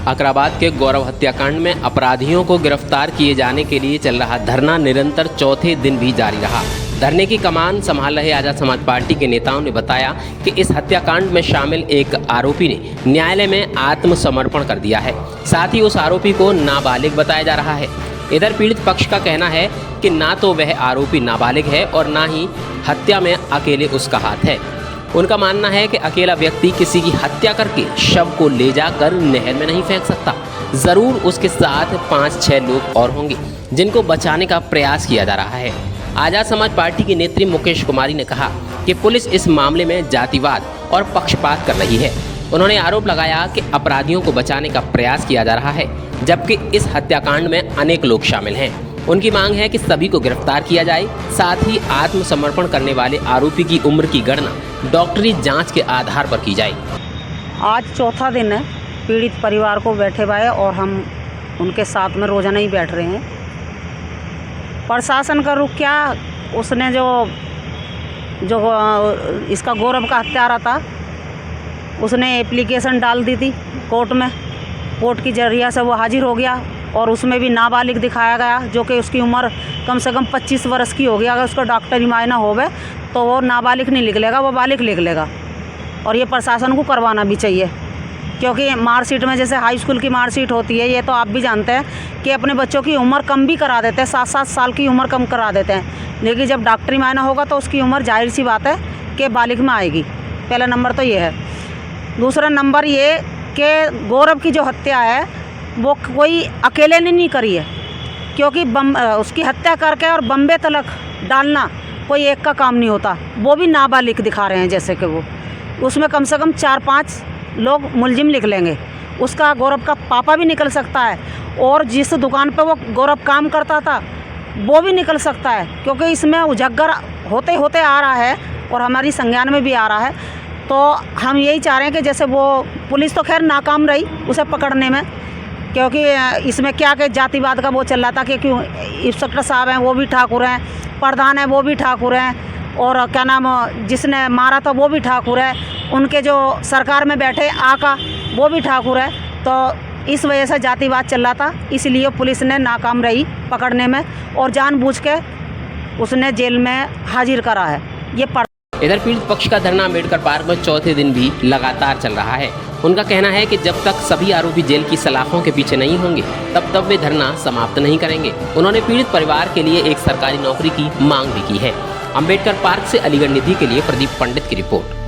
अकराबाद के गौरव हत्याकांड में अपराधियों को गिरफ्तार किए जाने के लिए चल रहा धरना निरंतर चौथे दिन भी जारी रहा। धरने की कमान संभाल रहे आजाद समाज पार्टी के नेताओं ने बताया कि इस हत्याकांड में शामिल एक आरोपी ने न्यायालय में आत्मसमर्पण कर दिया है। साथ ही उस आरोपी को नाबालिग बताया जा रहा है। इधर पीड़ित पक्ष का कहना है कि ना तो वह आरोपी नाबालिग है और ना ही हत्या में अकेले उसका हाथ है। उनका मानना है कि अकेला व्यक्ति किसी की हत्या करके शव को ले जाकर नहर में नहीं फेंक सकता। जरूर उसके साथ 5-6 लोग और होंगे जिनको बचाने का प्रयास किया जा रहा है। आजाद समाज पार्टी की नेत्री मुकेश कुमारी ने कहा कि पुलिस इस मामले में जातिवाद और पक्षपात कर रही है। उन्होंने आरोप लगाया कि अपराधियों को बचाने का प्रयास किया जा रहा है, जबकि इस हत्याकांड में अनेक लोग शामिल हैं। उनकी मांग है कि सभी को गिरफ्तार किया जाए। साथ ही आत्मसमर्पण करने वाले आरोपी की उम्र की गणना डॉक्टरी जांच के आधार पर की जाए। आज चौथा दिन है पीड़ित परिवार को बैठे हुए और हम उनके साथ में रोजाना ही बैठ रहे हैं। प्रशासन का रुख क्या, उसने जो इसका गौरव का हत्यारा था उसने एप्लीकेशन डाल दी थी कोर्ट में। कोर्ट की जरिया से वो हाजिर हो गया और उसमें भी नाबालिग दिखाया गया, जो कि उसकी उम्र कम से कम 25 वर्ष की होगी। अगर उसका डॉक्टरी मायना होवे तो वो नाबालिग नहीं निकलेगा, वो बालिग निकलेगा। और ये प्रशासन को करवाना भी चाहिए, क्योंकि मार्कशीट में जैसे हाई स्कूल की मार्कशीट होती है, ये तो आप भी जानते हैं कि अपने बच्चों की उम्र कम भी करा देते हैं, 7-7 साल की उम्र कम करा देते हैं। लेकिन जब डॉक्टरी मायना होगा तो उसकी उम्र जाहिर सी बात है कि बालिग में आएगी। पहला नंबर तो ये है। दूसरा नंबर ये कि गौरव की जो हत्या है वो कोई अकेले ने नहीं करी है, क्योंकि उसकी हत्या करके और बम्बे तलक डालना कोई एक का काम नहीं होता। वो भी नाबालिग दिखा रहे हैं, जैसे कि वो उसमें कम से कम 4-5 लोग मुलजिम निकलेंगे। उसका गौरव का पापा भी निकल सकता है और जिस दुकान पे वो गौरव काम करता था वो भी निकल सकता है, क्योंकि इसमें उजागर होते होते आ रहा है और हमारी संज्ञान में भी आ रहा है। तो हम यही चाह रहे हैं कि जैसे वो पुलिस तो खैर नाकाम रही उसे पकड़ने में, क्योंकि इसमें क्या कि जातिवाद का वो चल रहा था कि क्यों इंस्पेक्टर साहब हैं वो भी ठाकुर हैं, प्रधान है वो भी ठाकुर हैं, और क्या नाम जिसने मारा था वो भी ठाकुर है, उनके जो सरकार में बैठे आका वो भी ठाकुर है। तो इस वजह से जातिवाद चल रहा था, इसलिए पुलिस ने नाकाम रही पकड़ने में और जानबूझ के उसने जेल में हाजिर करा है। ये इधर पीड़ित पक्ष का धरना अम्बेडकर पार्क में चौथे दिन भी लगातार चल रहा है। उनका कहना है कि जब तक सभी आरोपी जेल की सलाखों के पीछे नहीं होंगे तब वे धरना समाप्त नहीं करेंगे। उन्होंने पीड़ित परिवार के लिए एक सरकारी नौकरी की मांग भी की है। अम्बेडकर पार्क से अलीगढ़ निधि के लिए प्रदीप पंडित की रिपोर्ट।